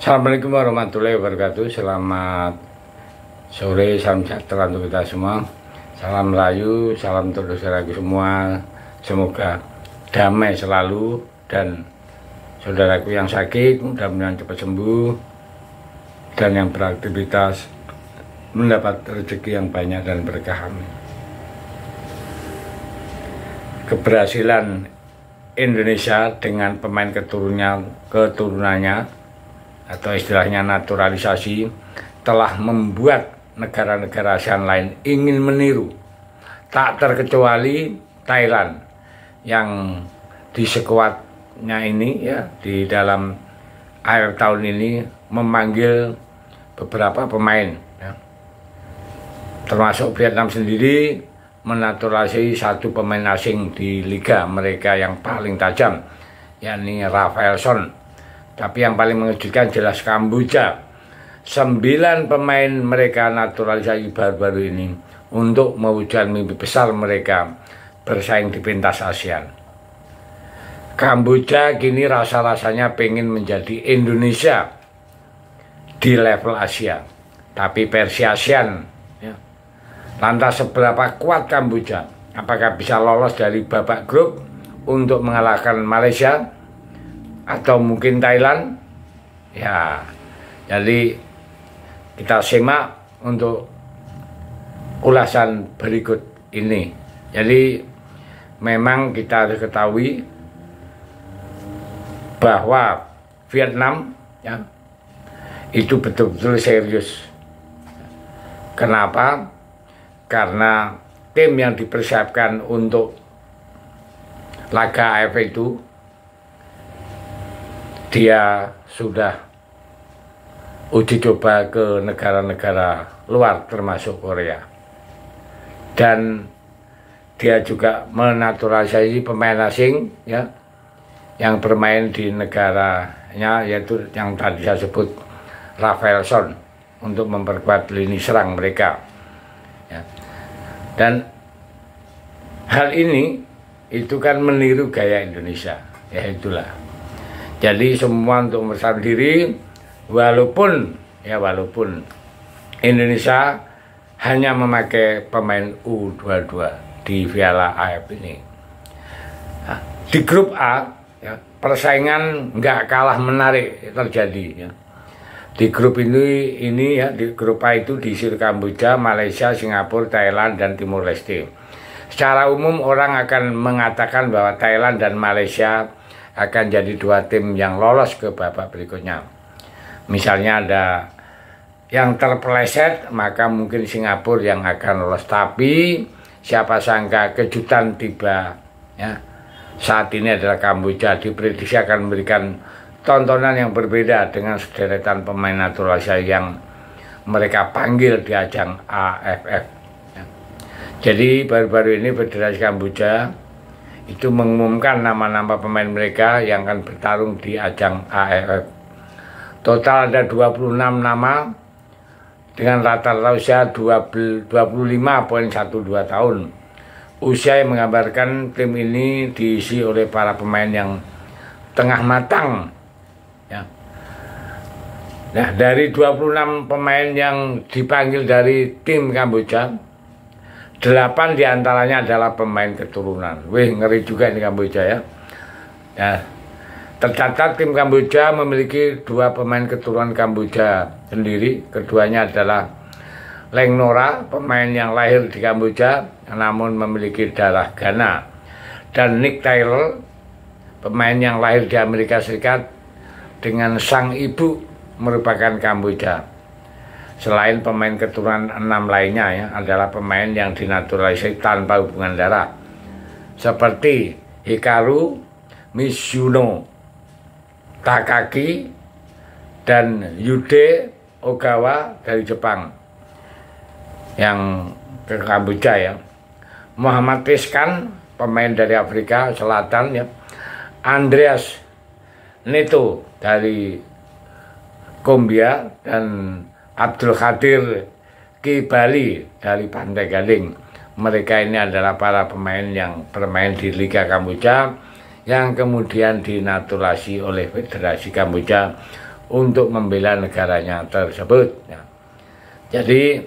Assalamualaikum warahmatullahi wabarakatuh. Selamat sore, salam sejahtera untuk kita semua. Salam Melayu, salam untuk saudaraku semua. Semoga damai selalu dan saudaraku yang sakit mudah-mudahan cepat sembuh, dan yang beraktivitas mendapat rezeki yang banyak dan berkah. Amin. Keberhasilan Indonesia dengan pemain keturunannya atau istilahnya naturalisasi telah membuat negara-negara ASEAN lain ingin meniru, tak terkecuali Thailand yang di sekuatnya ini ya di dalam akhir tahun ini memanggil beberapa pemain ya. Termasuk Vietnam sendiri menaturalisasi satu pemain asing di liga mereka yang paling tajam, yakni Rafael Son. Tapi yang paling mengejutkan jelas Kamboja. 9 pemain mereka naturalisasi baru-baru ini untuk mewujudkan mimpi besar mereka bersaing di pentas ASEAN. Kamboja kini rasa-rasanya pengen menjadi Indonesia di level Asia, tapi versi ASEAN ya. Lantas seberapa kuat Kamboja? Apakah bisa lolos dari babak grup untuk mengalahkan Malaysia atau mungkin Thailand? Ya, jadi kita simak untuk ulasan berikut ini. Jadi memang kita harus ketahui bahwa Vietnam ya itu betul-betul serius. Kenapa? Karena tim yang dipersiapkan untuk laga AFF itu dia sudah uji coba ke negara-negara luar termasuk Korea, dan dia juga menaturalisasi pemain asing ya yang bermain di negaranya, yaitu yang tadi saya sebut Rafael Son, untuk memperkuat lini serang mereka ya. Dan hal ini itu kan meniru gaya Indonesia ya, itulah. Jadi semua untuk bersama diri, walaupun Indonesia hanya memakai pemain U22 di Piala AFF ini. Nah, di grup A ya, persaingan nggak kalah menarik terjadi ya. Di grup ini ya, di grup A itu diisi Kamboja, Malaysia, Singapura, Thailand, dan Timor Leste. Secara umum orang akan mengatakan bahwa Thailand dan Malaysia akan jadi 2 tim yang lolos ke babak berikutnya. Misalnya ada yang terpeleset, maka mungkin Singapura yang akan lolos. Tapi siapa sangka kejutan tiba ya. Saat ini adalah Kamboja diprediksi akan memberikan tontonan yang berbeda dengan sederetan pemain naturalisasi yang mereka panggil di ajang AFF ya. Jadi baru-baru ini Federasi Kamboja itu mengumumkan nama-nama pemain mereka yang akan bertarung di ajang AFF. Total ada 26 nama dengan rata-rata usia 25,12 tahun. Usia yang menggambarkan tim ini diisi oleh para pemain yang tengah matang ya. Nah, dari 26 pemain yang dipanggil dari tim Kamboja, 8 diantaranya adalah pemain keturunan. Wih, ngeri juga ini Kamboja ya. Ya, tercatat tim Kamboja memiliki 2 pemain keturunan Kamboja sendiri. Keduanya adalah Leng Nora, pemain yang lahir di Kamboja namun memiliki darah Ghana, dan Nick Taylor, pemain yang lahir di Amerika Serikat dengan sang ibu merupakan Kamboja. Selain pemain keturunan 6 lainnya ya adalah pemain yang dinaturalisasi tanpa hubungan darah, seperti Hikaru Mizuno Takagi dan Yude Ogawa dari Jepang yang ke Kamboja ya. Muhammad Piskan, pemain dari Afrika Selatan ya. Andreas Neto dari Kombia, dan Abdul Qadir Kibali dari Pantai Gading. Mereka ini adalah para pemain yang bermain di Liga Kamboja yang kemudian dinaturalisasi oleh Federasi Kamboja untuk membela negaranya tersebut. Ya. Jadi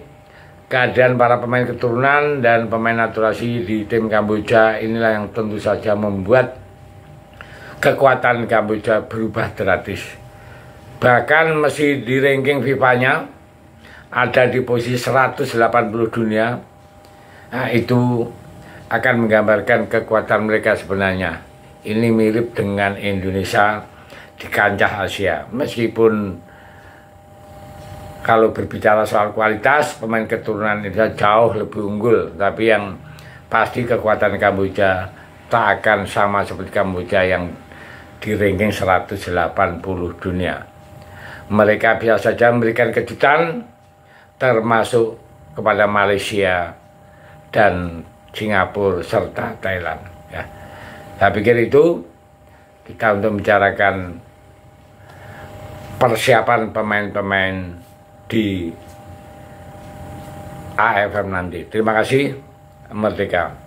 keadaan para pemain keturunan dan pemain naturasi di tim Kamboja inilah yang tentu saja membuat kekuatan Kamboja berubah drastis. Bahkan masih di ranking FIFA-nya ada di posisi 180 dunia. Nah, itu akan menggambarkan kekuatan mereka sebenarnya. Ini mirip dengan Indonesia di kancah Asia. Meskipun kalau berbicara soal kualitas, pemain keturunan Indonesia jauh lebih unggul. Tapi yang pasti kekuatan Kamboja tak akan sama seperti Kamboja yang di ranking 180 dunia. Mereka biasa saja memberikan kejutan, termasuk kepada Malaysia dan Singapura serta Thailand. Ya. Saya pikir itu kita untuk membicarakan persiapan pemain-pemain di AFF nanti. Terima kasih. Merdeka.